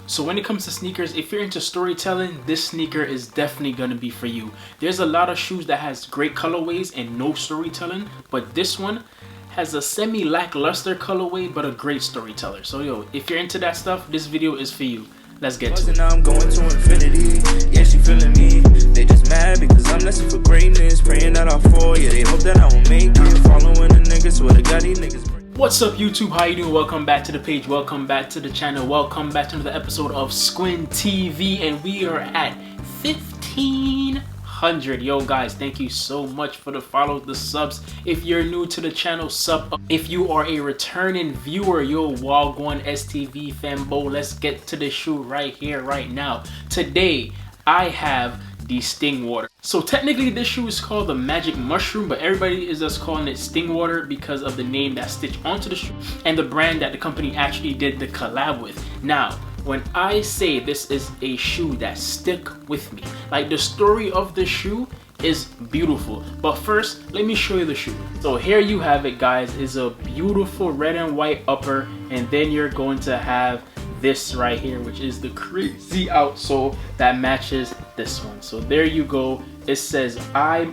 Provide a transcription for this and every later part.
So when it comes to sneakers, if you're into storytelling, this sneaker is definitely going to be for you. There's a lot of shoes that has great colorways and no storytelling, but this one has a semi-lackluster colorway but a great storyteller. So yo, if you're into that stuff, this video is for you. Let's get to it. Now I'm going to infinity. Yeah, she feeling me. They just mad because I'm destined for greatness. Praying that I'll fall. Yeah, they hope that I won't make it. Following the niggas, what I got these niggas. What's up YouTube, how you doing? Welcome back to the page, welcome back to the channel, welcome back to another episode of Squint TV, and we are at 1500. Yo guys, thank you so much for the follows, the subs. If you're new to the channel, sub up. If you are a returning viewer, yo, Wagwan STV fanboy, let's get to the shoe right here, right now. Today, I have the Stingwater. So technically this shoe is called the Magic Mushroom, but everybody is just calling it Stingwater because of the name that's stitched onto the shoe and the brand that the company actually did the collab with. Now, when I say this is a shoe that stick with me, like the story of the shoe is beautiful. But first, let me show you the shoe. So here you have it guys, is a beautiful red and white upper, and then you're going to have this right here, which is the crazy outsole that matches this one. So there you go. It says what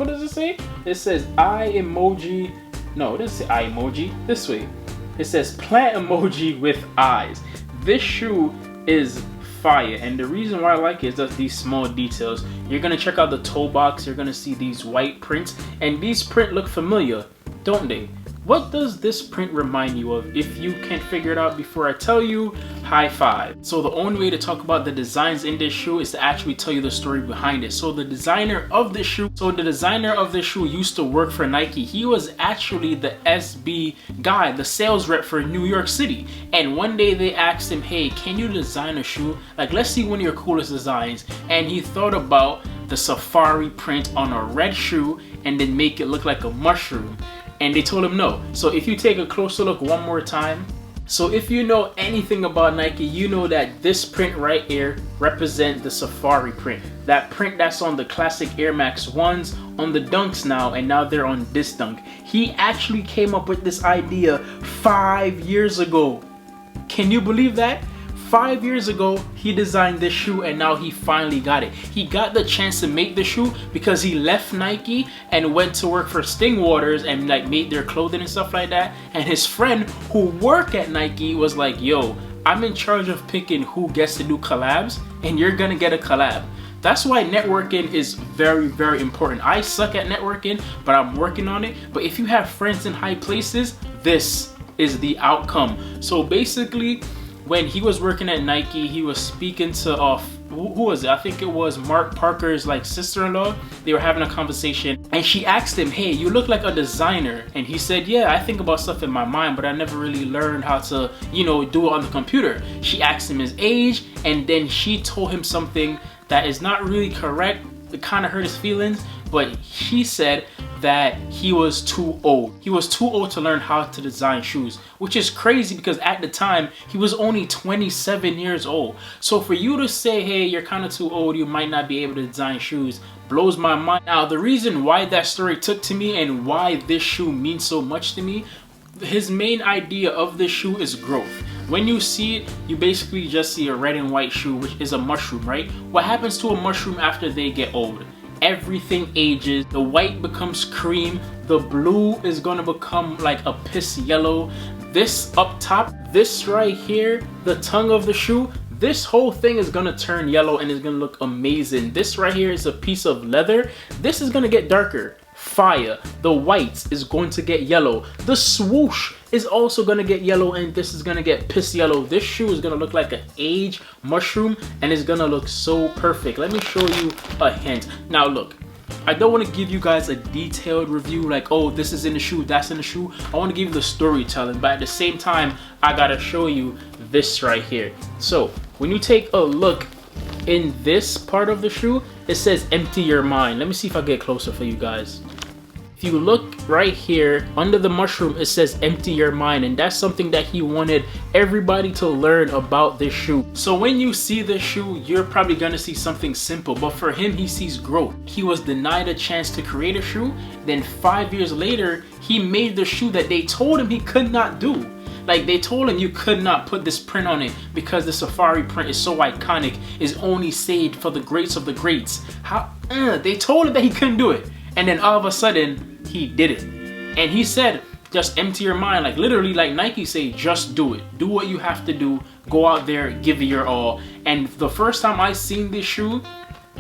does it say? It says eye emoji. No, it doesn't say eye emoji. This way. It says plant emoji with eyes. This shoe is fire, and the reason why I like it is just these small details. You're gonna check out the toe box, you're gonna see these white prints, and these print look familiar, don't they? What does this print remind you of? If you can't figure it out before I tell you, high five. So the only way to talk about the designs in this shoe is to actually tell you the story behind it. So the designer of this shoe used to work for Nike. He was actually the SB guy, the sales rep for New York City. And one day they asked him, hey, can you design a shoe? Like, let's see one of your coolest designs. And he thought about the safari print on a red shoe and then make it look like a mushroom. And they told him no. So if you take a closer look one more time, so if you know anything about Nike, you know that this print right here represents the safari print. That print that's on the classic Air Max 1s, on the Dunks now, and now they're on this Dunk. He actually came up with this idea 5 years ago. Can you believe that? 5 years ago, he designed this shoe and now he finally got it. He got the chance to make the shoe because he left Nike and went to work for Stingwaters and like made their clothing and stuff like that. And his friend who worked at Nike was like, yo, I'm in charge of picking who gets to do collabs and you're gonna get a collab. That's why networking is very, very important. I suck at networking, but I'm working on it. But if you have friends in high places, this is the outcome. So basically, when he was working at Nike, he was speaking to who was it? I think it was Mark Parker's like sister-in-law. They were having a conversation and she asked him, hey, you look like a designer. And he said, yeah, I think about stuff in my mind, but I never really learned how to, you know, do it on the computer. She asked him his age, and then she told him something that is not really correct. It kind of hurt his feelings, but she said that he was too old. He was too old to learn how to design shoes, which is crazy because at the time he was only 27 years old. So for you to say, hey, you're kind of too old, you might not be able to design shoes, blows my mind. Now the reason why that story took to me and why this shoe means so much to me, his main idea of this shoe is growth. When you see it, you basically just see a red and white shoe, which is a mushroom, right? What happens to a mushroom after they get old? Everything ages. The white becomes cream. The blue is gonna become like a piss yellow. This up top, this right here, the tongue of the shoe, this whole thing is gonna turn yellow and it's gonna look amazing. This right here is a piece of leather. This is gonna get darker. Fire. The white is going to get yellow. The swoosh is also gonna get yellow, and this is gonna get piss yellow. This shoe is gonna look like an aged mushroom and it's gonna look so perfect. Let me show you a hint. Now look, I don't want to give you guys a detailed review like, oh, this is in the shoe, that's in the shoe. I want to give you the storytelling, but at the same time, I gotta show you this right here. So when you take a look in this part of the shoe, it says empty your mind. Let me see if I get closer for you guys. If you look right here under the mushroom, it says empty your mind, and that's something that he wanted everybody to learn about this shoe. So when you see this shoe, you're probably gonna see something simple, but for him, he sees growth. He was denied a chance to create a shoe, then 5 years later, he made the shoe that they told him he could not do. Like, they told him you could not put this print on it because the safari print is so iconic, is only saved for the greats of the greats. How? They told him that he couldn't do it, and then all of a sudden he did it. And he said, just empty your mind, like literally, like Nike say, just do it. Do what you have to do. Go out there, give it your all. And the first time I seen this shoe,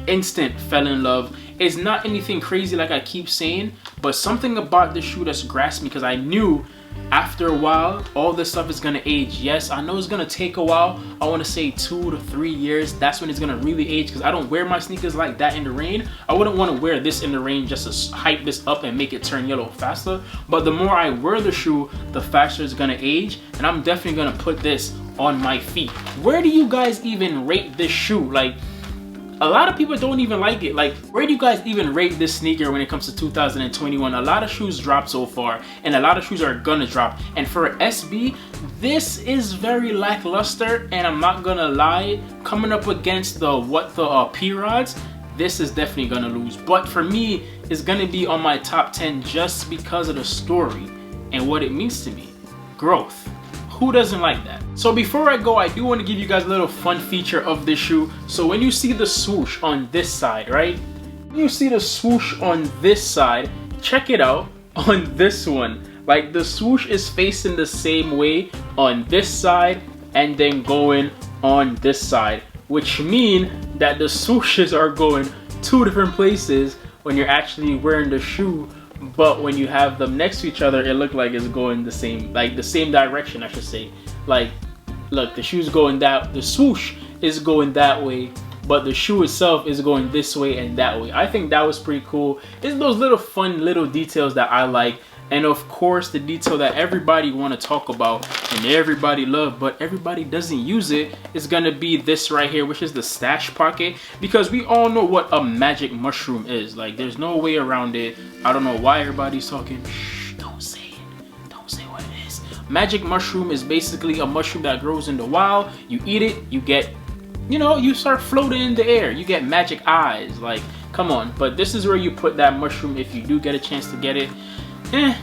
instant fell in love. It's not anything crazy like I keep saying, but something about this shoe that's grasped me, because I knew after a while all this stuff is gonna age. Yes, I know it's gonna take a while. I want to say 2 to 3 years. That's when it's gonna really age, because I don't wear my sneakers like that in the rain. I wouldn't want to wear this in the rain just to hype this up and make it turn yellow faster. But the more I wear the shoe, the faster it's gonna age, and I'm definitely gonna put this on my feet. Where do you guys even rate this shoe? Like, a lot of people don't even like it. Like, where do you guys even rate this sneaker when it comes to 2021? A lot of shoes dropped so far, and a lot of shoes are gonna drop. And for SB, this is very lackluster, and I'm not gonna lie, coming up against the P-Rods, this is definitely gonna lose. But for me, it's gonna be on my top 10 just because of the story and what it means to me. Growth. Who doesn't like that? So before I go, I do want to give you guys a little fun feature of this shoe. So when you see the swoosh on this side, right? When you see the swoosh on this side, check it out on this one. Like, the swoosh is facing the same way on this side and then going on this side, which mean that the swooshes are going 2 different places when you're actually wearing the shoe. But when you have them next to each other, it looked like it's going the same, like the same direction, I should say. Like, look, the shoe's going the swoosh is going that way, but the shoe itself is going this way and that way. I think that was pretty cool. It's those little fun little details that I like. And of course, the detail that everybody want to talk about and everybody love, but everybody doesn't use it, is gonna be this right here, which is the stash pocket. Because we all know what a magic mushroom is. Like, there's no way around it. I don't know why everybody's talking. Shh, don't say it. Don't say what it is. Magic mushroom is basically a mushroom that grows in the wild. You eat it, you get, you know, you start floating in the air. You get magic eyes. Like, come on. But this is where you put that mushroom if you do get a chance to get it.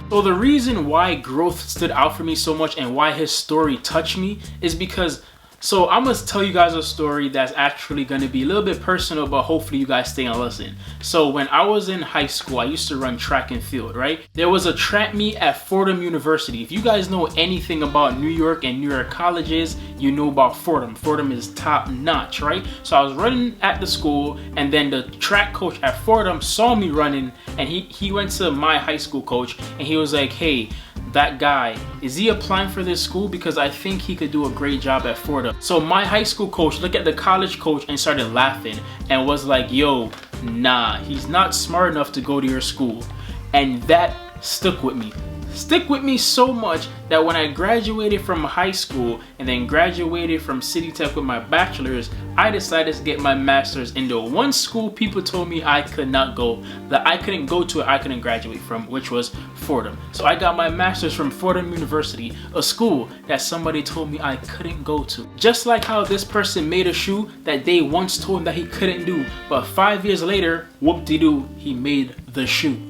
So the reason why Growth stood out for me so much and why his story touched me is because, so I'm gonna tell you guys a story that's actually gonna be a little bit personal, but hopefully you guys stay and listen. So when I was in high school, I used to run track and field, right? There was a track meet at Fordham University. If you guys know anything about New York and New York colleges, you know about Fordham. Fordham is top notch, right? So I was running at the school, and then the track coach at Fordham saw me running, and he went to my high school coach, and he was like, hey, that guy, is he applying for this school? Because I think he could do a great job at Fordham. So my high school coach looked at the college coach and started laughing and was like, yo, nah, he's not smart enough to go to your school. And that stuck with me. Stick with me so much that when I graduated from high school and then graduated from City Tech with my bachelor's, I decided to get my master's in the one school people told me I could not go, that I couldn't go to, I couldn't graduate from, which was Fordham. So I got my master's from Fordham University, a school that somebody told me I couldn't go to. Just like how this person made a shoe that they once told him that he couldn't do, but 5 years later, whoop-de-doo, he made the shoe.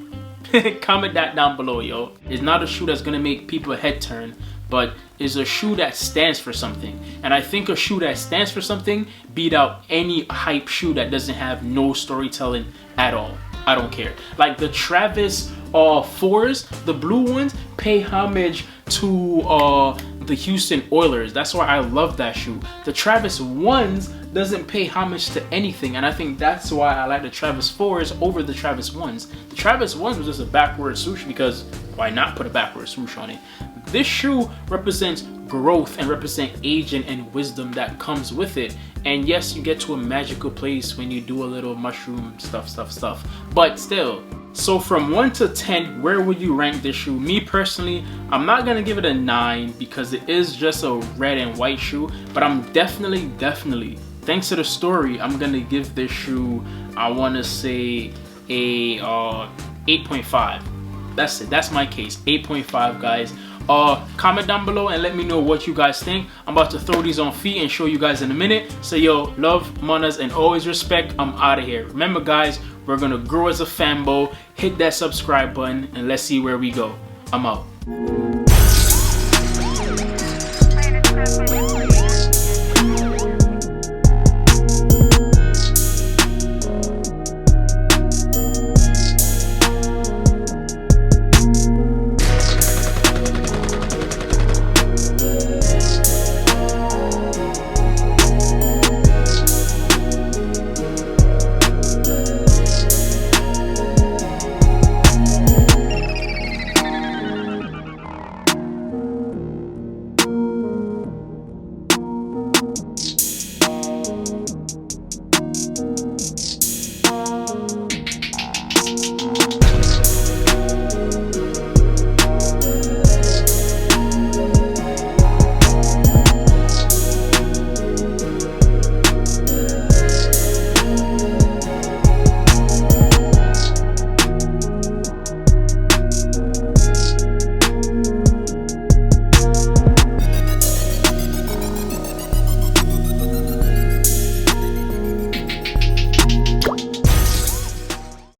Comment that down below, yo. It's not a shoe that's gonna make people head turn, but it's a shoe that stands for something. And I think a shoe that stands for something beat out any hype shoe that doesn't have no storytelling at all. I don't care. Like the Travis 4s, the blue ones, pay homage to the Houston Oilers. That's why I love that shoe. The Travis 1s doesn't pay homage to anything, and I think that's why I like the Travis 4s over the Travis 1s. The Travis 1s was just a backward swoosh because why not put a backward swoosh on it? This shoe represents growth and represent aging and wisdom that comes with it. And yes, you get to a magical place when you do a little mushroom stuff. But still, so from 1 to 10, where would you rank this shoe? Me personally, I'm not gonna give it a 9 because it is just a red and white shoe, but I'm definitely, thanks to the story, I'm gonna give this shoe, I wanna say a 8.5. That's it, that's my case, 8.5 guys. Comment down below and let me know what you guys think. I'm about to throw these on feet and show you guys in a minute. So yo, love, manners, and always respect. I'm out of here. Remember guys, we're gonna grow as a fanboy. Hit that subscribe button and let's see where we go. I'm out.